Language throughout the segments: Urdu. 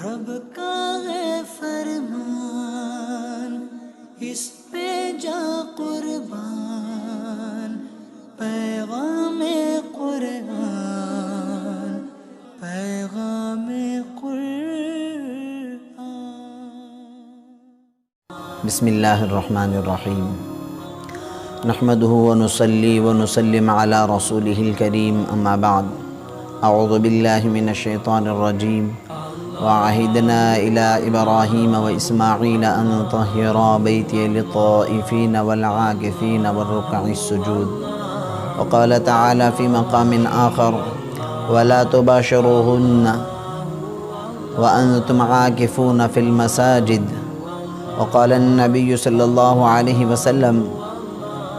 رب کا ہے فرمان، اس پہ جا قربان، پیغام قرآن، پیغام قرآن۔ بسم اللہ الرحمن الرحیم، نحمدہ ونصلی ونسلم علی رسولہ الکریم، اما بعد، اعوذ باللہ من الشیطان الرجیم، وعہدنا الی ابراہیم واسماعیل ان طہرا بیتی للطائفین والعاکفین والرکع السجود، وقال تعالی فی مقام آخر ولا تباشروہن وانتم عاکفون فی المساجد، وقال النبی صلی اللہ علیہ وسلم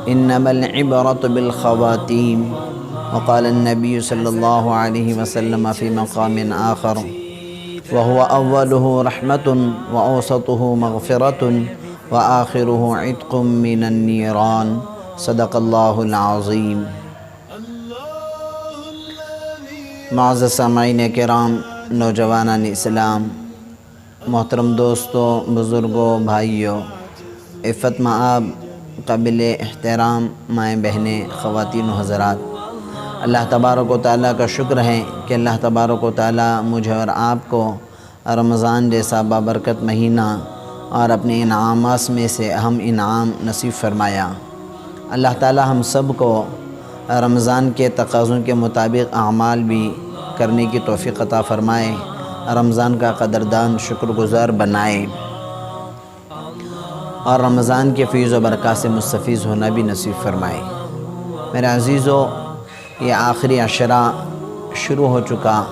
انما العبرة بالخواتیم، وقال النبی صلی اللہ علیہ وسلم فی مقام آخر وهو أوله رحمة وأوسطه مغفرة وآخره عتق من النيران، صدق اللہ العظیم۔ معزز سامعین کرام، نوجوانان اسلام، محترم دوستوں، بزرگوں، بھائیوں، عفت مآب، قابل احترام مائیں بہنیں، خواتین و حضرات، اللہ تبارک و تعالیٰ کا شکر ہے کہ اللہ تبارک و تعالیٰ مجھے اور آپ کو رمضان جیسا بابرکت مہینہ اور اپنے انعامات میں سے اہم انعام نصیب فرمایا۔ اللہ تعالیٰ ہم سب کو رمضان کے تقاضوں کے مطابق اعمال بھی کرنے کی توفیق عطا فرمائے، رمضان کا قدردان شکر گزار بنائے، اور رمضان کے فیض و برکات سے مستفیض ہونا بھی نصیب فرمائے۔ میرے عزیزو، یہ آخری عشرہ شروع ہو چکا،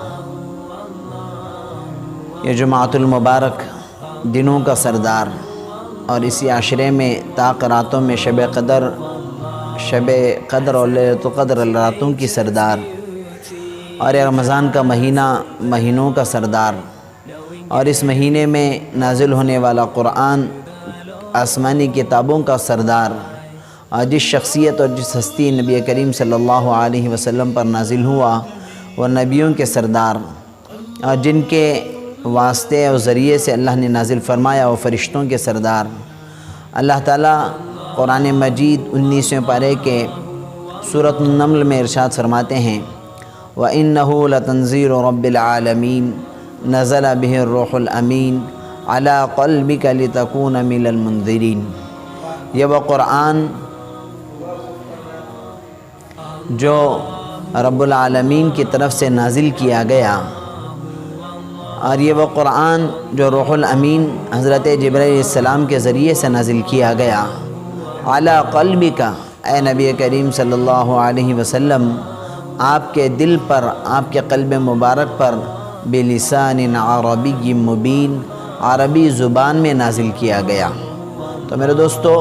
یہ جمعۃ المبارک دنوں کا سردار، اور اسی عشرے میں طاق راتوں میں شب قدر اور لیلۃ القدر راتوں کی سردار، اور یہ رمضان کا مہینہ مہینوں کا سردار، اور اس مہینے میں نازل ہونے والا قرآن آسمانی کتابوں کا سردار، اور جس شخصیت اور جس ہستی نبی کریم صلی اللہ علیہ وسلم پر نازل ہوا وہ نبیوں کے سردار، اور جن کے واسطے اور ذریعے سے اللہ نے نازل فرمایا وہ فرشتوں کے سردار۔ اللہ تعالیٰ قرآن مجید 19ویں پارے کے سورۃ النمل میں ارشاد فرماتے ہیں وَإِنَّهُ لَتَنزِيلُ رَبِّ الْعَالَمِينَ نَزَلَ بِهِ الرُّوحُ الْأَمِينُ عَلَى قَلْبِكَ لِتَكُونَ مِنَ الْمُنذِرِينَ، یہ وہ قرآن جو رب العالمین کی طرف سے نازل کیا گیا، اور یہ وہ قرآن جو روح الامین حضرت جبرائیل علیہ السلام کے ذریعے سے نازل کیا گیا، علی قلبک، اے نبی کریم صلی اللہ علیہ وسلم، آپ کے دل پر، آپ کے قلب مبارک پر، بلسان عربی مبین، عربی زبان میں نازل کیا گیا۔ تو میرے دوستو،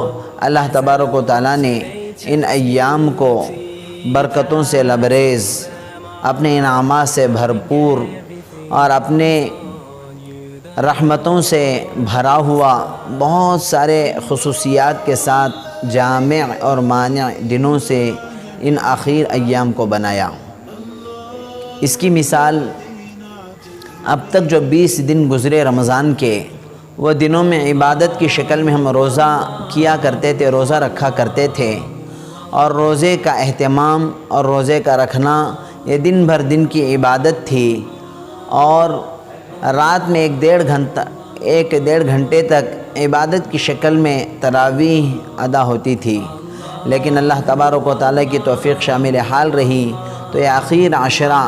اللہ تبارک و تعالیٰ نے ان ایام کو برکتوں سے لبریز، اپنے انعامات سے بھرپور اور اپنے رحمتوں سے بھرا ہوا بہت سارے خصوصیات کے ساتھ جامع اور مانع دنوں سے ان آخر ایام کو بنایا۔ اس کی مثال، اب تک جو 20 دن گزرے رمضان کے، وہ دنوں میں عبادت کی شکل میں ہم روزہ کیا کرتے تھے، روزہ رکھا کرتے تھے، اور روزے کا اہتمام اور روزے کا رکھنا یہ دن بھر دن کی عبادت تھی، اور رات میں ایک ڈیڑھ گھنٹے تک عبادت کی شکل میں تراویح ادا ہوتی تھی۔ لیکن اللہ تبارک و تعالیٰ کی توفیق شامل حال رہی تو یہ آخر عشرہ،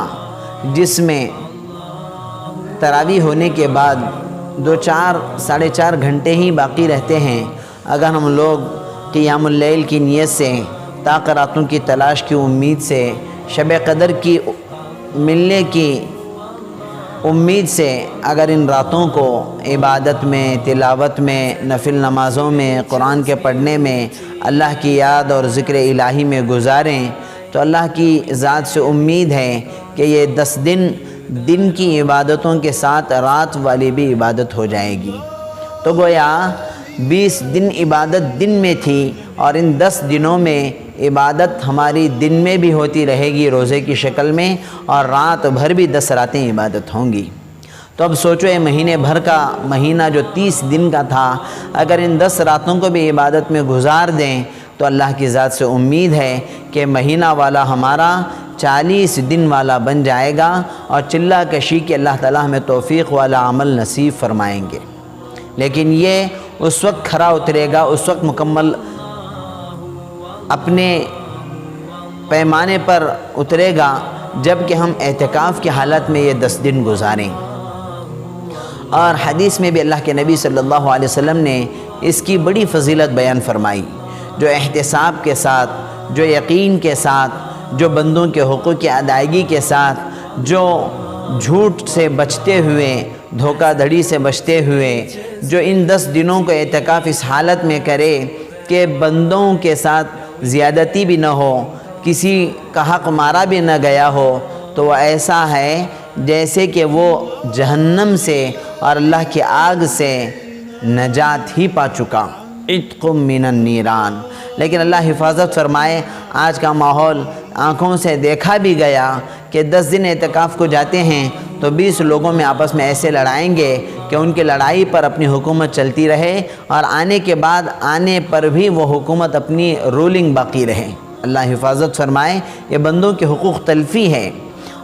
جس میں تراویح ہونے کے بعد 4.5 گھنٹے ہی باقی رہتے ہیں، اگر ہم لوگ قیام اللیل کی نیت سے، طاق راتوں کی تلاش کی امید سے، شب قدر کی ملنے کی امید سے اگر ان راتوں کو عبادت میں، تلاوت میں، نفل نمازوں میں، قرآن کے پڑھنے میں، اللہ کی یاد اور ذکر الہی میں گزاریں تو اللہ کی ذات سے امید ہے کہ یہ 10 دن کی عبادتوں کے ساتھ رات والی بھی عبادت ہو جائے گی۔ تو گویا 20 دن عبادت دن میں تھی، اور ان 10 دنوں میں عبادت ہماری دن میں بھی ہوتی رہے گی روزے کی شکل میں، اور رات بھر بھی 10 راتیں عبادت ہوں گی۔ تو اب سوچو یہ مہینے بھر کا مہینہ جو 30 دن کا تھا، اگر ان 10 راتوں کو بھی عبادت میں گزار دیں تو اللہ کی ذات سے امید ہے کہ مہینہ والا ہمارا 40 دن والا بن جائے گا، اور چلہ کشی کے اللہ تعالیٰ ہمیں توفیق والا عمل نصیب فرمائیں گے۔ لیکن یہ اس وقت کھرا اترے گا، اس وقت مکمل اپنے پیمانے پر اترے گا جب کہ ہم اعتکاف کی حالت میں یہ 10 دن گزاریں۔ اور حدیث میں بھی اللہ کے نبی صلی اللہ علیہ وسلم نے اس کی بڑی فضیلت بیان فرمائی، جو احتساب کے ساتھ، جو یقین کے ساتھ، جو بندوں کے حقوق کی ادائیگی کے ساتھ، جو جھوٹ سے بچتے ہوئے، دھوکہ دھڑی سے بچتے ہوئے، جو ان 10 دنوں کو اعتکاف اس حالت میں کرے کہ بندوں کے ساتھ زیادتی بھی نہ ہو، کسی کا حق مارا بھی نہ گیا ہو، تو وہ ایسا ہے جیسے کہ وہ جہنم سے اور اللہ کی آگ سے نجات ہی پا چکا، عتق من النیران۔ لیکن اللہ حفاظت فرمائے، آج کا ماحول آنکھوں سے دیکھا بھی گیا کہ 10 دن اعتکاف کو جاتے ہیں تو 20 لوگوں میں آپس میں ایسے لڑائیں گے کہ ان کی لڑائی پر اپنی حکومت چلتی رہے، اور آنے کے بعد آنے پر بھی وہ حکومت اپنی رولنگ باقی رہے۔ اللہ حفاظت فرمائے، یہ بندوں کے حقوق تلفی ہے۔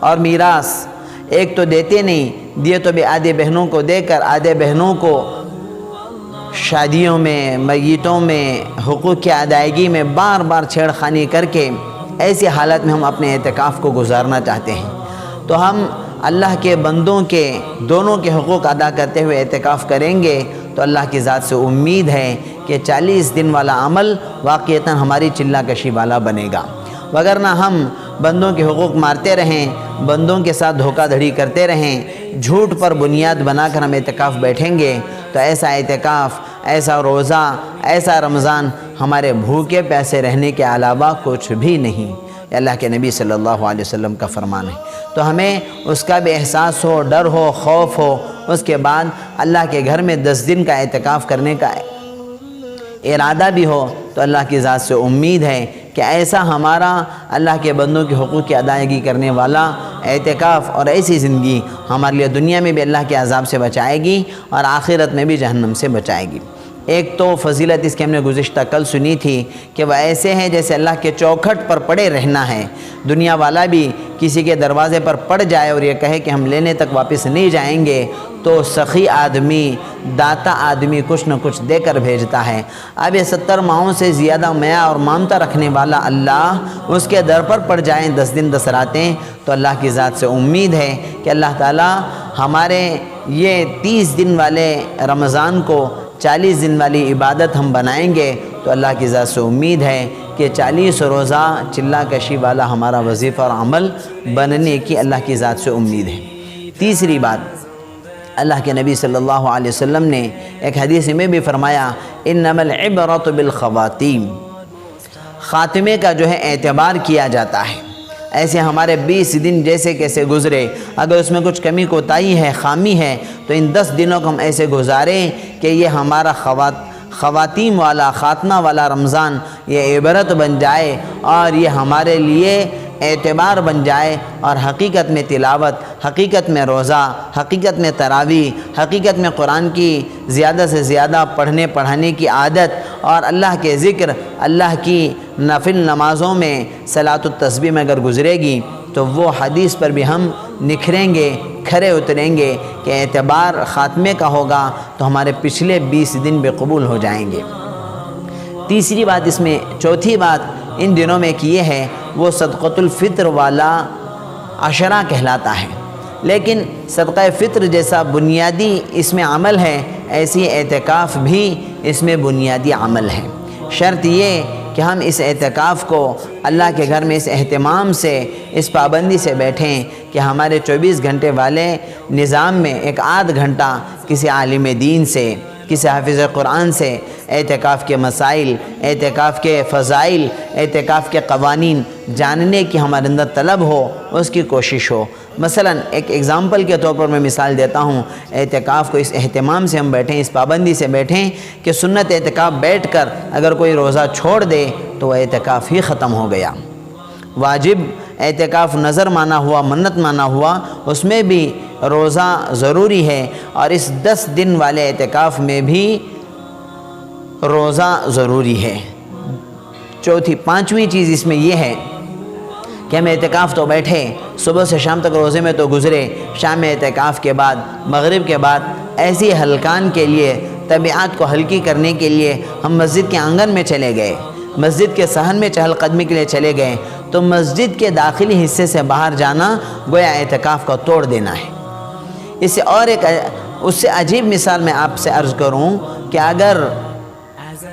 اور میراث ایک تو دیتے نہیں، دیے تو بھی آدھے بہنوں کو دے کر آدھے بہنوں کو شادیوں میں، میتوں میں، حقوق کی ادائیگی میں بار بار چھیڑ خانی کر کے ایسی حالت میں ہم اپنے اعتکاف کو گزارنا چاہتے ہیں۔ تو ہم اللہ کے بندوں کے دونوں کے حقوق ادا کرتے ہوئے اعتکاف کریں گے تو اللہ کی ذات سے امید ہے کہ 40 دن والا عمل واقعتاً ہماری چلہ کشی والا بنے گا۔ وگرنہ ہم بندوں کے حقوق مارتے رہیں، بندوں کے ساتھ دھوکہ دھڑی کرتے رہیں، جھوٹ پر بنیاد بنا کر ہم اعتکاف بیٹھیں گے تو ایسا اعتکاف، ایسا روزہ، ایسا رمضان ہمارے بھوکے پیاسے رہنے کے علاوہ کچھ بھی نہیں۔ یہ اللہ کے نبی صلی اللہ علیہ وسلم کا فرمان ہے۔ تو ہمیں اس کا بھی احساس ہو، ڈر ہو، خوف ہو، اس کے بعد اللہ کے گھر میں 10 دن کا اعتکاف کرنے کا ارادہ بھی ہو تو اللہ کی ذات سے امید ہے کہ ایسا ہمارا اللہ کے بندوں کے حقوق کی ادائیگی کرنے والا اعتکاف اور ایسی زندگی ہمارے لیے دنیا میں بھی اللہ کے عذاب سے بچائے گی اور آخرت میں بھی جہنم سے بچائے گی۔ ایک تو فضیلت اس کی ہم نے گزشتہ کل سنی تھی کہ وہ ایسے ہیں جیسے اللہ کے چوکھٹ پر پڑے رہنا ہے۔ دنیا والا بھی کسی کے دروازے پر پڑ جائے اور یہ کہے کہ ہم لینے تک واپس نہیں جائیں گے تو سخی آدمی، داتا آدمی کچھ نہ کچھ دے کر بھیجتا ہے۔ اب یہ 70 ماہوں سے زیادہ میاں اور مامتا رکھنے والا اللہ اس کے در پر پڑ جائیں 10 دن 10 راتیں تو اللہ کی ذات سے امید ہے کہ اللہ تعالیٰ ہمارے یہ 30 دن والے رمضان کو 40 دن والی عبادت ہم بنائیں گے تو اللہ کی ذات سے امید ہے کہ 40 روزہ چلہ کشی والا ہمارا وظیفہ اور عمل بننے کی اللہ کی ذات سے امید ہے۔ تیسری بات، اللہ کے نبی صلی اللہ علیہ وسلم نے ایک حدیث میں بھی فرمایا انما العبرۃ بالخواتیم، خاتمے کا جو ہے اعتبار کیا جاتا ہے۔ ایسے ہمارے 20 دن جیسے کیسے گزرے، اگر اس میں کچھ کمی کوتاہی ہے، خامی ہے تو ان 10 دنوں کو ہم ایسے گزاریں کہ یہ ہمارا خواتیم والا، خاتمہ والا رمضان یہ عبرت بن جائے اور یہ ہمارے لیے اعتبار بن جائے، اور حقیقت میں تلاوت، حقیقت میں روزہ، حقیقت میں تراویح، حقیقت میں قرآن کی زیادہ سے زیادہ پڑھنے کی عادت اور اللہ کے ذکر، اللہ کی نفل نمازوں میں صلاۃ التسبیح میں اگر گزرے گی تو وہ حدیث پر بھی ہم نکھریں گے، کھرے اتریں گے کہ اعتبار خاتمے کا ہوگا تو ہمارے پچھلے 20 دن بھی قبول ہو جائیں گے۔ تیسری بات اس میں، چوتھی بات ان دنوں میں کی یہ ہے وہ صدقۃ الفطر والا عشرہ کہلاتا ہے، لیکن صدقہ فطر جیسا بنیادی اس میں عمل ہے، ایسی اعتکاف بھی اس میں بنیادی عمل ہے۔ شرط یہ کہ ہم اس اعتکاف کو اللہ کے گھر میں اس اہتمام سے، اس پابندی سے بیٹھیں کہ ہمارے 24 گھنٹے والے نظام میں ایک آدھ گھنٹہ کسی عالم دین سے، کسی حافظ قرآن سے اعتکاف کے مسائل، اعتکاف کے فضائل، اعتکاف کے قوانین جاننے کی ہمارے اندر طلب ہو، اس کی کوشش ہو۔ مثلا ایک ایگزامپل کے طور پر میں مثال دیتا ہوں، اعتکاف کو اس اہتمام سے ہم بیٹھیں، اس پابندی سے بیٹھیں کہ سنت اعتکاف بیٹھ کر اگر کوئی روزہ چھوڑ دے تو وہ اعتکاف ہی ختم ہو گیا۔ واجب اعتکاف نظر مانا ہوا، منت مانا ہوا، اس میں بھی روزہ ضروری ہے، اور اس 10 دن والے اعتکاف میں بھی روزہ ضروری ہے۔ پانچویں چیز اس میں یہ ہے کہ ہم اعتکاف تو بیٹھے، صبح سے شام تک روزے میں تو گزرے، شام میں اعتکاف کے بعد، مغرب کے بعد ایسی ہلکان کے لیے، طبیعت کو ہلکی کرنے کے لیے ہم مسجد کے آنگن میں چلے گئے، مسجد کے صحن میں چہل قدمی کے لیے چلے گئے، تو مسجد کے داخلی حصے سے باہر جانا گویا اعتکاف کو توڑ دینا ہے۔ اس سے عجیب مثال میں آپ سے عرض کروں کہ اگر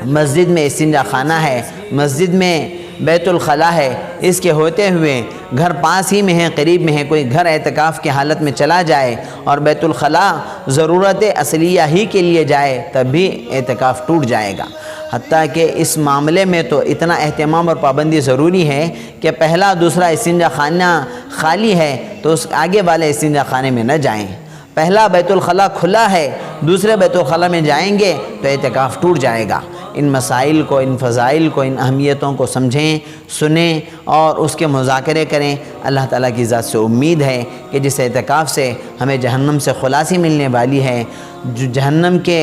مسجد میں استنجا خانہ ہے، مسجد میں بیت الخلا ہے، اس کے ہوتے ہوئے گھر پاس ہی میں ہے، قریب میں ہے، کوئی گھر اعتکاف کی حالت میں چلا جائے اور بیت الخلا ضرورت اصلیہ ہی کے لیے جائے، تب بھی اعتکاف ٹوٹ جائے گا۔ حتیٰ کہ اس معاملے میں تو اتنا اہتمام اور پابندی ضروری ہے کہ پہلا دوسرا استنجا خانہ خالی ہے تو اس آگے والے استنجا خانے میں نہ جائیں، پہلا بیت الخلا کھلا ہے، دوسرے بیت الخلا میں جائیں گے تو اعتکاف ٹوٹ جائے گا۔ ان مسائل کو، ان فضائل کو، ان اہمیتوں کو سمجھیں، سنیں اور اس کے مذاکرے کریں۔ اللہ تعالیٰ کی ذات سے امید ہے کہ جس اعتکاف سے ہمیں جہنم سے خلاصی ملنے والی ہے، جو جہنم کے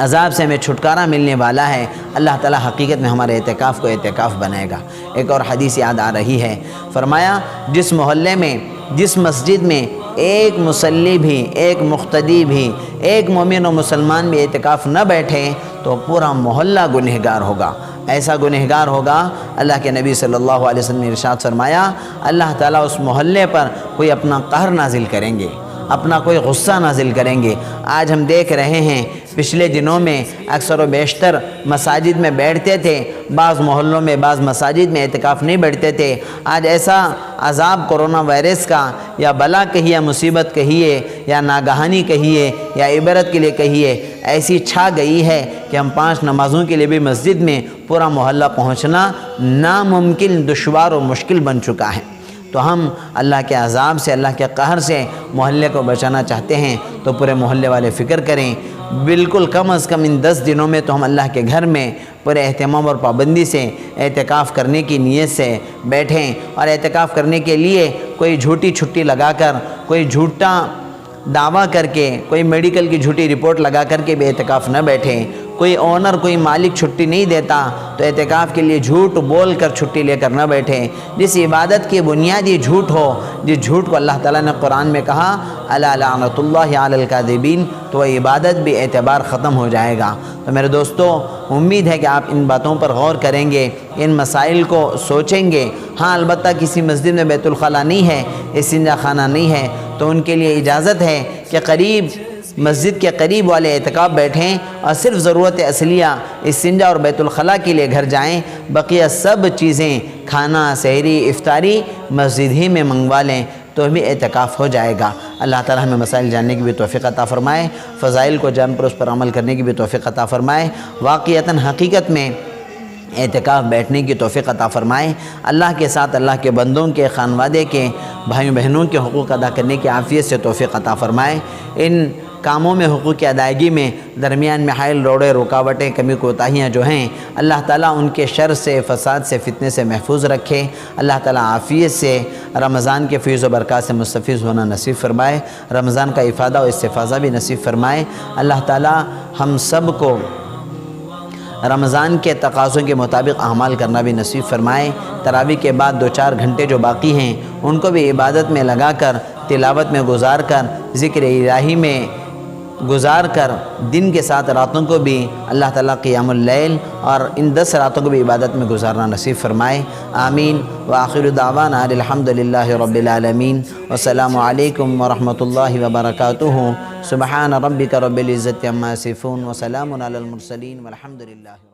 عذاب سے ہمیں چھٹکارا ملنے والا ہے، اللہ تعالیٰ حقیقت میں ہمارے اعتکاف کو اعتکاف بنائے گا۔ ایک اور حدیث یاد آ رہی ہے، فرمایا جس محلے میں، جس مسجد میں ایک مصلی بھی، ایک مقتدی بھی، ایک مومن و مسلمان بھی اعتکاف نہ بیٹھے تو پورا محلہ گنہگار ہوگا۔ ایسا گنہگار ہوگا، اللہ کے نبی صلی اللہ علیہ وسلم نے ارشاد فرمایا، اللہ تعالیٰ اس محلے پر کوئی اپنا قہر نازل کریں گے، اپنا کوئی غصہ نازل کریں گے۔ آج ہم دیکھ رہے ہیں، پچھلے دنوں میں اکثر و بیشتر مساجد میں بیٹھتے تھے، بعض محلوں میں، بعض مساجد میں اعتکاف نہیں بیٹھتے تھے۔ آج ایسا عذاب کرونا وائرس کا، یا بلا کہیے، مصیبت کہیے، یا ناگہانی کہیے، یا عبرت کے لیے کہیے، ایسی چھا گئی ہے کہ ہم 5 نمازوں کے لیے بھی مسجد میں پورا محلہ پہنچنا ناممکن، دشوار و مشکل بن چکا ہے۔ تو ہم اللہ کے عذاب سے، اللہ کے قہر سے محلے کو بچانا چاہتے ہیں تو پورے محلے والے فکر کریں، بالکل کم از کم ان 10 دنوں میں تو ہم اللہ کے گھر میں پورے اہتمام اور پابندی سے اعتکاف کرنے کی نیت سے بیٹھیں، اور اعتکاف کرنے کے لیے کوئی جھوٹی چھٹی لگا کر، کوئی جھوٹا دعویٰ کر کے، کوئی میڈیکل کی جھوٹی رپورٹ لگا کر کے بھی اعتکاف نہ بیٹھیں۔ کوئی اونر، کوئی مالک چھٹی نہیں دیتا تو اعتکاف کے لیے جھوٹ بول کر چھٹی لے کر نہ بیٹھیں۔ جس عبادت کی بنیاد یہ جھوٹ ہو، جس جھوٹ کو اللہ تعالیٰ نے قرآن میں کہا الا لعنۃ اللہ علی الکاذبین، تو وہ عبادت بھی اعتبار ختم ہو جائے گا۔ تو میرے دوستو، امید ہے کہ آپ ان باتوں پر غور کریں گے، ان مسائل کو سوچیں گے۔ ہاں، البتہ کسی مسجد میں بیت الخلا نہیں ہے، استنجا خانہ نہیں ہے، تو ان کے لیے اجازت ہے کہ قریب، مسجد کے قریب والے اعتکاف بیٹھیں اور صرف ضرورت اصلیہ استنجا اور بیت الخلا کے لیے گھر جائیں، بقیہ سب چیزیں، کھانا، سحری، افطاری مسجد ہی میں منگوا لیں تو بھی اعتکاف ہو جائے گا۔ اللہ تعالیٰ ہمیں مسائل جاننے کی بھی توفیق عطا فرمائے، فضائل کو جان پر اس پر عمل کرنے کی بھی توفیق عطا فرمائے، واقعتاً حقیقت میں اعتکاف بیٹھنے کی توفیق عطا فرمائے، اللہ کے ساتھ اللہ کے بندوں کے، خانوادے کے، بھائیوں بہنوں کے حقوق ادا کرنے کی عافیت سے توفیق عطا فرمائے۔ ان کاموں میں، حقوق کی ادائیگی میں درمیان میں حائل روڑے، رکاوٹیں، کمی کوتاہیاں جو ہیں، اللہ تعالیٰ ان کے شر سے، فساد سے، فتنے سے محفوظ رکھے۔ اللہ تعالیٰ عافیت سے رمضان کے فیض و برکات سے مستفیض ہونا نصیب فرمائے، رمضان کا افادہ و استفاضہ بھی نصیب فرمائے۔ اللہ تعالیٰ ہم سب کو رمضان کے تقاضوں کے مطابق اعمال کرنا بھی نصیب فرمائے۔ تراویح کے بعد 2-4 گھنٹے جو باقی ہیں ان کو بھی عبادت میں لگا کر، تلاوت میں گزار کر، ذکر الہی میں گزار کر، دن کے ساتھ راتوں کو بھی اللہ تعالیٰ قیام اللیل اور ان 10 راتوں کو بھی عبادت میں گزارنا نصیب فرمائے۔ آمین۔ وآخر دعوانا الحمدللہ رب العالمین، والسلام علیکم ورحمۃ اللہ وبرکاتہ۔ سبحان ربک رب العزت عما یصفون، وسلام علی المرسلین، والحمدللہ۔